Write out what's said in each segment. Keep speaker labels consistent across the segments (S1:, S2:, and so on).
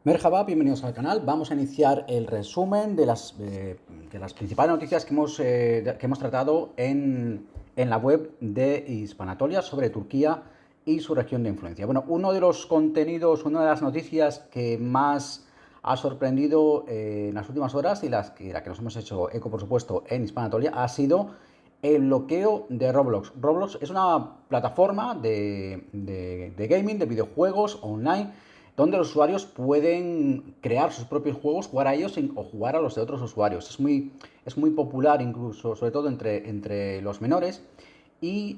S1: Merhaba, bienvenidos al canal. Vamos a iniciar el resumen de las principales noticias que hemos tratado en la web de Hispanatolia sobre Turquía y su región de influencia. Bueno, uno de los contenidos, una de las noticias que más ha sorprendido en las últimas horas y la que nos hemos hecho eco, por supuesto, en Hispanatolia ha sido el bloqueo de Roblox. Roblox es una plataforma de gaming, de videojuegos online, donde los usuarios pueden crear sus propios juegos, jugar a ellos o jugar a los de otros usuarios. Es muy popular incluso, sobre todo entre los menores. Y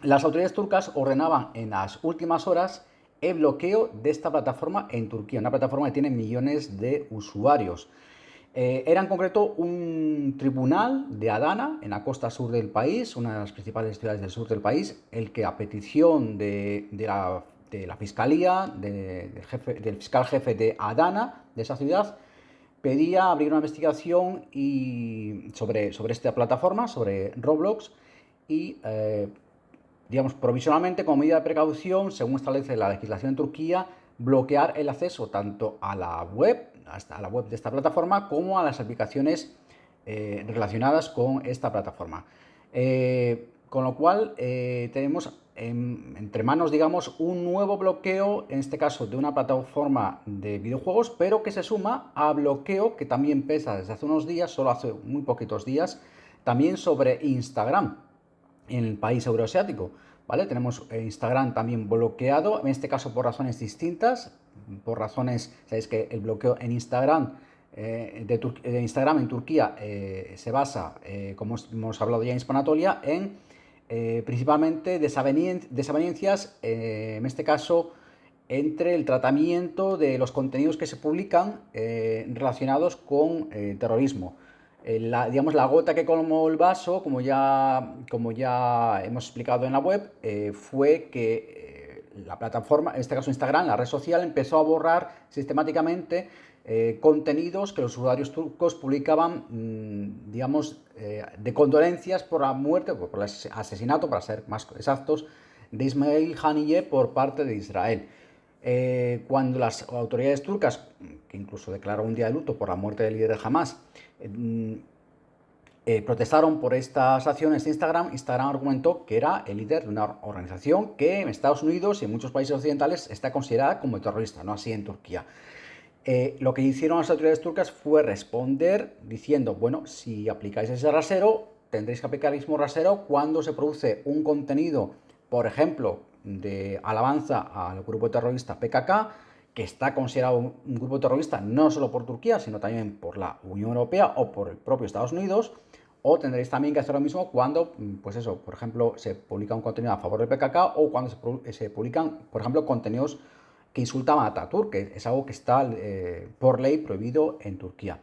S1: las autoridades turcas ordenaban en las últimas horas el bloqueo de esta plataforma en Turquía, una plataforma que tiene millones de usuarios. Era en concreto un tribunal de Adana, en la costa sur del país, una de las principales ciudades del sur del país, el que a petición de la fiscalía, del fiscal jefe de Adana, de esa ciudad, pedía abrir una investigación sobre esta plataforma, sobre Roblox, y digamos, provisionalmente, como medida de precaución, según establece la legislación en Turquía, bloquear el acceso tanto a la web, hasta a la web de esta plataforma, como a las aplicaciones relacionadas con esta plataforma. Con lo cual, tenemos entre manos, digamos, un nuevo bloqueo, en este caso de una plataforma de videojuegos, pero que se suma a bloqueo que también pesa desde hace unos días, solo hace muy poquitos días, también sobre Instagram en el país euroasiático, ¿vale? Tenemos Instagram también bloqueado, en este caso por razones distintas, sabéis que el bloqueo en Instagram, de Instagram en Turquía se basa, como hemos hablado ya en Hispanatolia, en principalmente desavenencias, en este caso, entre el tratamiento de los contenidos que se publican relacionados con terrorismo. Digamos, la gota que colmó el vaso, como ya hemos explicado en la web, fue que la plataforma, en este caso Instagram, la red social, empezó a borrar sistemáticamente contenidos que los usuarios turcos publicaban, digamos, de condolencias por la muerte, por el asesinato, para ser más exactos, de Ismail Haniyeh por parte de Israel. Cuando las autoridades turcas, que incluso declararon un día de luto por la muerte del líder de Hamas, protestaron por estas acciones de Instagram, Instagram argumentó que era el líder de una organización que en Estados Unidos y en muchos países occidentales está considerada como terrorista, no así en Turquía. Lo que hicieron las autoridades turcas fue responder diciendo, bueno, si aplicáis ese rasero, tendréis que aplicar el mismo rasero cuando se produce un contenido, por ejemplo, de alabanza al grupo terrorista PKK, que está considerado un grupo terrorista no solo por Turquía, sino también por la Unión Europea o por el propio Estados Unidos. O tendréis también que hacer lo mismo cuando, pues eso, por ejemplo, se publica un contenido a favor del PKK o cuando se publican, por ejemplo, contenidos que insultaban a Ataturk, que es algo que está por ley prohibido en Turquía.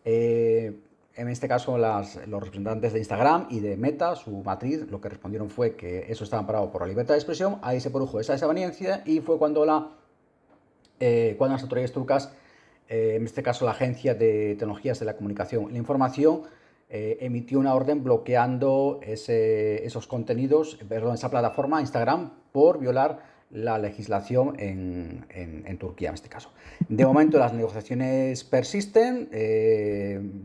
S1: En este caso, los representantes de Instagram y de Meta, su matriz, lo que respondieron fue que eso estaba amparado por la libertad de expresión. Ahí se produjo esa desaveniencia y fue cuando las autoridades turcas, en este caso la Agencia de Tecnologías de la Comunicación y la Información, emitió una orden bloqueando esos contenidos, perdón, esa plataforma Instagram, por violar la legislación en Turquía, en este caso. De momento las negociaciones persisten,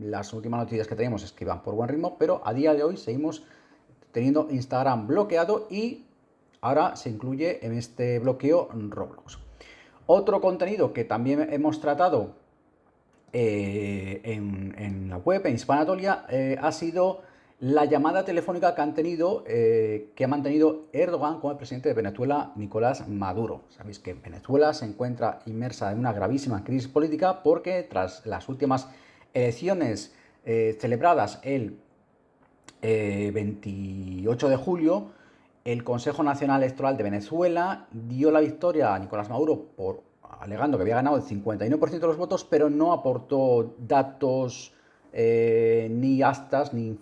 S1: las últimas noticias que tenemos es que van por buen ritmo, pero a día de hoy seguimos teniendo Instagram bloqueado y ahora se incluye en este bloqueo Roblox. Otro contenido que también hemos tratado en la web, en Hispanatolia, ha sido la llamada telefónica que ha mantenido Erdogan con el presidente de Venezuela, Nicolás Maduro. Sabéis que Venezuela se encuentra inmersa en una gravísima crisis política porque tras las últimas elecciones celebradas el 28 de julio, el Consejo Nacional Electoral de Venezuela dio la victoria a Nicolás Maduro alegando que había ganado el 59% de los votos, pero no aportó datos, ni actas, ni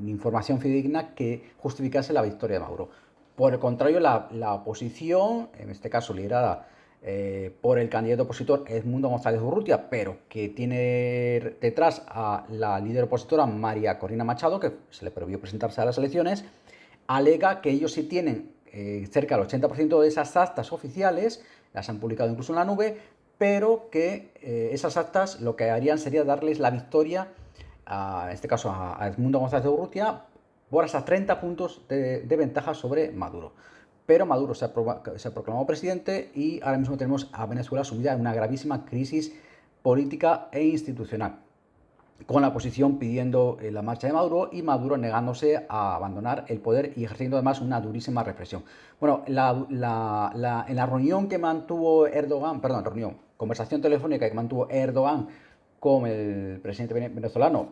S1: información fidedigna que justificase la victoria de Maduro. Por el contrario, la oposición, en este caso liderada por el candidato opositor Edmundo González Urrutia, pero que tiene detrás a la líder opositora María Corina Machado, que se le prohibió presentarse a las elecciones, alega que ellos sí tienen cerca del 80% de esas actas oficiales, las han publicado incluso en la nube, pero que esas actas lo que harían sería darles la victoria, en este caso a Edmundo González de Urrutia, por hasta 30 puntos de ventaja sobre Maduro. Pero Maduro se ha proclamado presidente y ahora mismo tenemos a Venezuela sumida en una gravísima crisis política e institucional, con la oposición pidiendo la marcha de Maduro y Maduro negándose a abandonar el poder y ejerciendo además una durísima represión. Bueno, en la reunión que mantuvo Erdogan, conversación telefónica que mantuvo Erdogan con el presidente venezolano,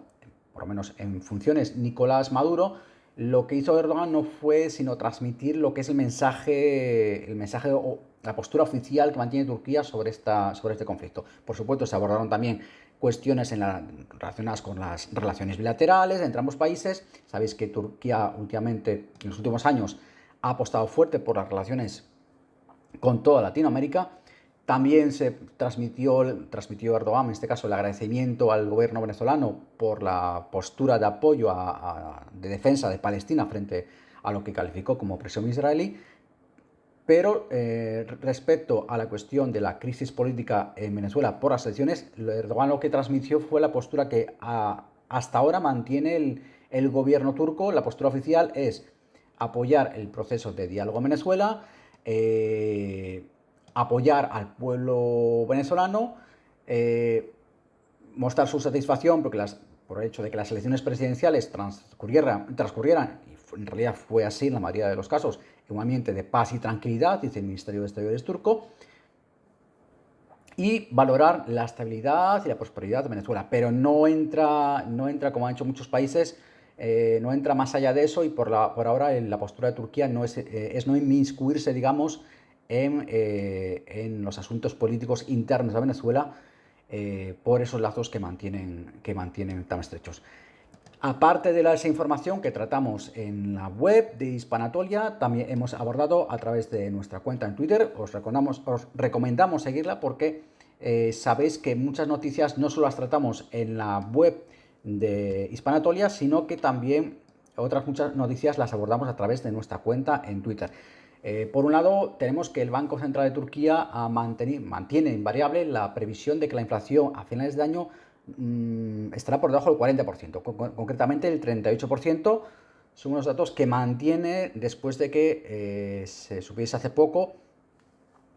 S1: por lo menos en funciones, Nicolás Maduro, lo que hizo Erdogan no fue sino transmitir lo que es el mensaje o la postura oficial que mantiene Turquía sobre este conflicto. Por supuesto, se abordaron también cuestiones relacionadas con las relaciones bilaterales entre ambos países. Sabéis que Turquía últimamente, en los últimos años, ha apostado fuerte por las relaciones con toda Latinoamérica. También se transmitió Erdogan, en este caso, el agradecimiento al gobierno venezolano por la postura de apoyo de defensa de Palestina frente a lo que calificó como opresión israelí. Pero respecto a la cuestión de la crisis política en Venezuela por las elecciones, Erdogan lo que transmitió fue la postura que hasta ahora mantiene el gobierno turco. La postura oficial es apoyar el proceso de diálogo en Venezuela, apoyar al pueblo venezolano, mostrar su satisfacción por el hecho de que las elecciones presidenciales transcurrieran, y en realidad fue así en la mayoría de los casos, en un ambiente de paz y tranquilidad, dice el Ministerio de Exteriores turco, y valorar la estabilidad y la prosperidad de Venezuela. Pero no entra, como han hecho muchos países, no entra más allá de eso, y por ahora la postura de Turquía es no inmiscuirse, digamos, en los asuntos políticos internos de Venezuela, por esos lazos que mantienen tan estrechos. Aparte de esa información que tratamos en la web de Hispanatolia, también hemos abordado a través de nuestra cuenta en Twitter. Os recomendamos seguirla porque sabéis que muchas noticias no solo las tratamos en la web de Hispanatolia, sino que también otras muchas noticias las abordamos a través de nuestra cuenta en Twitter. Por un lado, tenemos que el Banco Central de Turquía mantiene invariable la previsión de que la inflación a finales de año estará por debajo del 40%, concretamente el 38%. Son unos datos que mantiene después de que se supiese hace poco,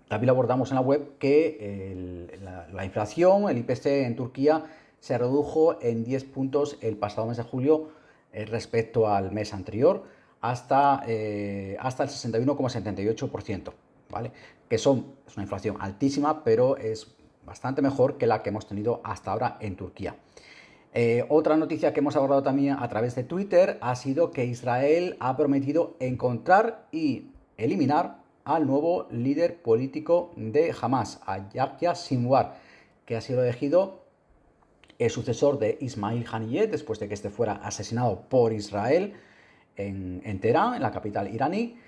S1: también lo abordamos en la web, que la inflación, el IPC en Turquía, se redujo en 10 puntos el pasado mes de julio respecto al mes anterior, hasta el 61,78%, ¿vale? Es una inflación altísima, pero es bastante mejor que la que hemos tenido hasta ahora en Turquía. Otra noticia que hemos abordado también a través de Twitter ha sido que Israel ha prometido encontrar y eliminar al nuevo líder político de Hamas, a Yahya Sinwar, que ha sido elegido el sucesor de Ismail Haniyeh después de que este fuera asesinado por Israel en Teherán, en la capital iraní.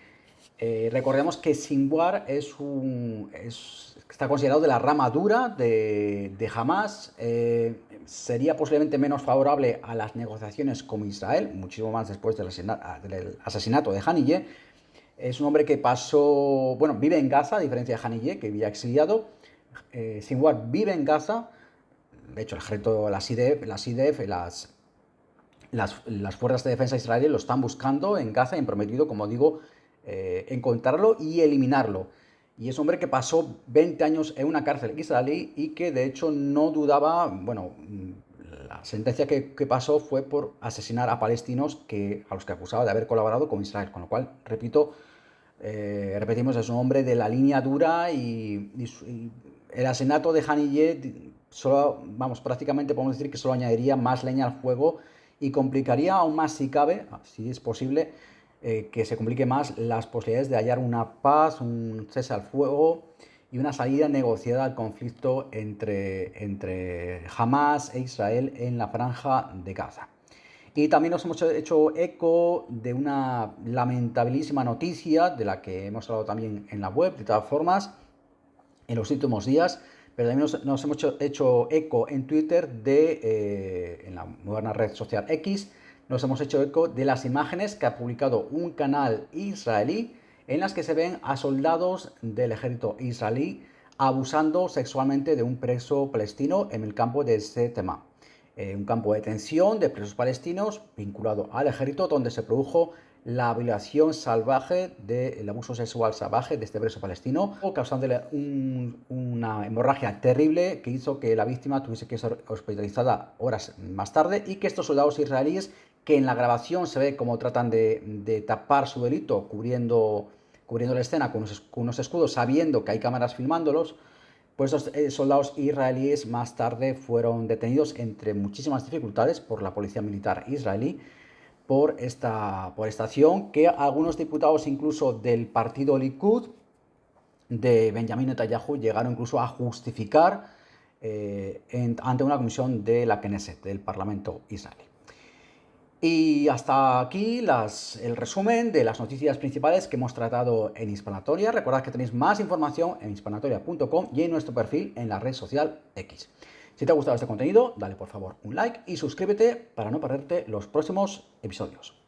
S1: Recordemos que Sinwar está considerado de la rama dura de Hamas. Sería posiblemente menos favorable a las negociaciones con Israel, muchísimo más después del asesinato de Haniyeh. Es un hombre que vive en Gaza, a diferencia de Haniyeh, que vivía exiliado. Sinwar vive en Gaza. De hecho, el ejército, las IDF, las fuerzas de defensa israelíes lo están buscando en Gaza y han prometido, como digo, encontrarlo y eliminarlo. Y es un hombre que pasó 20 años en una cárcel israelí y que de hecho no dudaba, la sentencia que pasó fue por asesinar a palestinos a los que acusaba de haber colaborado con Israel, con lo cual, repetimos, es un hombre de la línea dura y el asesinato de Haniyeh prácticamente podemos decir que solo añadiría más leña al fuego y complicaría aún más, si cabe, si es posible, que se complique más las posibilidades de hallar una paz, un cese al fuego y una salida negociada al conflicto entre Hamas e Israel en la franja de Gaza. Y también nos hemos hecho eco de una lamentabilísima noticia de la que hemos hablado también en la web, de todas formas, en los últimos días, pero también nos hemos hecho eco en Twitter en la moderna red social X. Nos hemos hecho eco de las imágenes que ha publicado un canal israelí en las que se ven a soldados del ejército israelí abusando sexualmente de un preso palestino en el campo de Setema, un campo de detención de presos palestinos vinculado al ejército, donde se produjo la violación salvaje del abuso sexual salvaje de este preso palestino, causándole una hemorragia terrible que hizo que la víctima tuviese que ser hospitalizada horas más tarde, y que estos soldados israelíes, que en la grabación se ve como tratan de tapar su delito cubriendo la escena con unos escudos, sabiendo que hay cámaras filmándolos, pues los soldados israelíes más tarde fueron detenidos entre muchísimas dificultades por la policía militar israelí por esta acción, que algunos diputados incluso del partido Likud de Benjamin Netanyahu llegaron incluso a justificar ante una comisión de la Knesset, del Parlamento israelí. Y hasta aquí el resumen de las noticias principales que hemos tratado en Hispanatoria. Recordad que tenéis más información en hispanatoria.com y en nuestro perfil en la red social X. Si te ha gustado este contenido, dale por favor un like y suscríbete para no perderte los próximos episodios.